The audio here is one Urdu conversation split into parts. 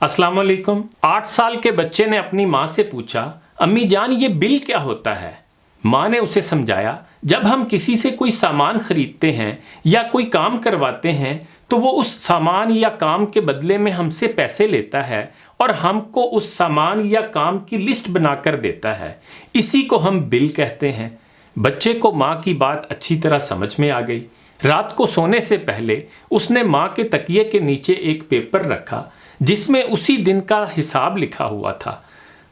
السلام علیکم۔ 8 سال کے بچے نے اپنی ماں سے پوچھا، امی جان یہ بل کیا ہوتا ہے؟ ماں نے اسے سمجھایا، جب ہم کسی سے کوئی سامان خریدتے ہیں یا کوئی کام کرواتے ہیں تو وہ اس سامان یا کام کے بدلے میں ہم سے پیسے لیتا ہے اور ہم کو اس سامان یا کام کی لسٹ بنا کر دیتا ہے، اسی کو ہم بل کہتے ہیں۔ بچے کو ماں کی بات اچھی طرح سمجھ میں آ گئی۔ رات کو سونے سے پہلے اس نے ماں کے تکیے کے نیچے ایک پیپر رکھا جس میں اسی دن کا حساب لکھا ہوا تھا۔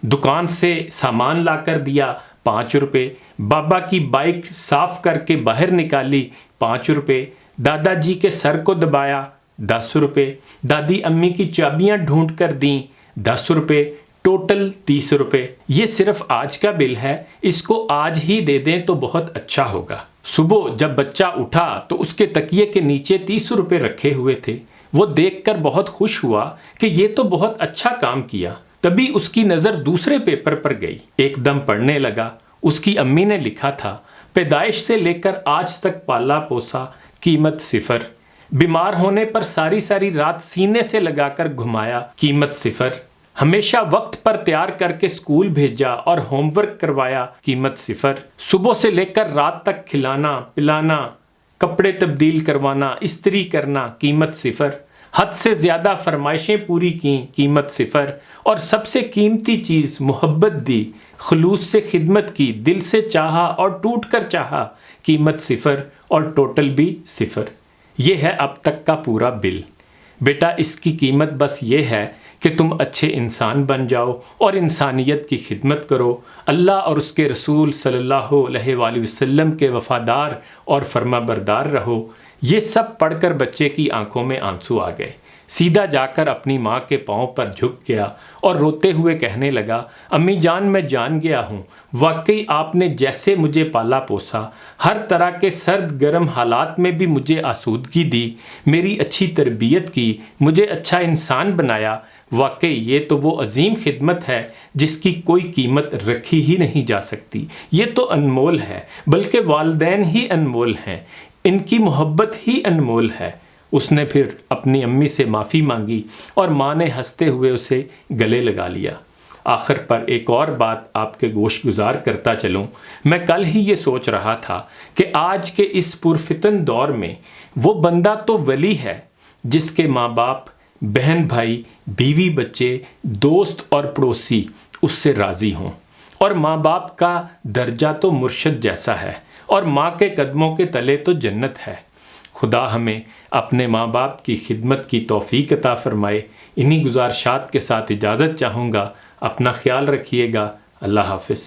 دکان سے سامان لا کر دیا 5 روپے، بابا کی بائک صاف کر کے باہر نکالی 5 روپے، دادا جی کے سر کو دبایا 10 روپے، دادی امی کی چابیاں ڈھونڈ کر دیں 10 روپے، ٹوٹل 30 روپے۔ یہ صرف آج کا بل ہے، اس کو آج ہی دے دیں تو بہت اچھا ہوگا۔ صبح جب بچہ اٹھا تو اس کے تکیے کے نیچے 30 روپے رکھے ہوئے تھے۔ وہ دیکھ کر بہت خوش ہوا کہ یہ تو بہت اچھا کام کیا۔ تبھی اس کی نظر دوسرے پیپر پر گئی، ایک دم پڑھنے لگا۔ اس کی امی نے لکھا تھا، پیدائش سے لے کر آج تک پالا پوسا، قیمت 0، بیمار ہونے پر ساری ساری رات سینے سے لگا کر گھمایا، قیمت 0، ہمیشہ وقت پر تیار کر کے اسکول بھیجا اور ہوم ورک کروایا، قیمت 0، صبح سے لے کر رات تک کھلانا پلانا، کپڑے تبدیل کروانا، استری کرنا، قیمت 0، حد سے زیادہ فرمائشیں پوری کیں، قیمت 0، اور سب سے قیمتی چیز محبت دی، خلوص سے خدمت کی، دل سے چاہا اور ٹوٹ کر چاہا، قیمت 0، اور ٹوٹل بھی 0۔ یہ ہے اب تک کا پورا بل۔ بیٹا اس کی قیمت بس یہ ہے کہ تم اچھے انسان بن جاؤ اور انسانیت کی خدمت کرو، اللہ اور اس کے رسول صلی اللہ علیہ وآلہ وسلم کے وفادار اور فرما بردار رہو۔ یہ سب پڑھ کر بچے کی آنکھوں میں آنسو آ گئے۔ سیدھا جا کر اپنی ماں کے پاؤں پر جھک گیا اور روتے ہوئے کہنے لگا، امی جان میں جان گیا ہوں، واقعی آپ نے جیسے مجھے پالا پوسا، ہر طرح کے سرد گرم حالات میں بھی مجھے آسودگی دی، میری اچھی تربیت کی، مجھے اچھا انسان بنایا۔ واقعی یہ تو وہ عظیم خدمت ہے جس کی کوئی قیمت رکھی ہی نہیں جا سکتی۔ یہ تو انمول ہے، بلکہ والدین ہی انمول ہیں، ان کی محبت ہی انمول ہے۔ اس نے پھر اپنی امی سے معافی مانگی اور ماں نے ہنستے ہوئے اسے گلے لگا لیا۔ آخر پر ایک اور بات آپ کے گوش گزار کرتا چلوں۔ میں کل ہی یہ سوچ رہا تھا کہ آج کے اس پرفتن دور میں وہ بندہ تو ولی ہے جس کے ماں باپ، بہن بھائی، بیوی بچے، دوست اور پڑوسی اس سے راضی ہوں، اور ماں باپ کا درجہ تو مرشد جیسا ہے، اور ماں کے قدموں کے تلے تو جنت ہے۔ خدا ہمیں اپنے ماں باپ کی خدمت کی توفیق عطا فرمائے۔ انہی گزارشات کے ساتھ اجازت چاہوں گا۔ اپنا خیال رکھیے گا۔ اللہ حافظ۔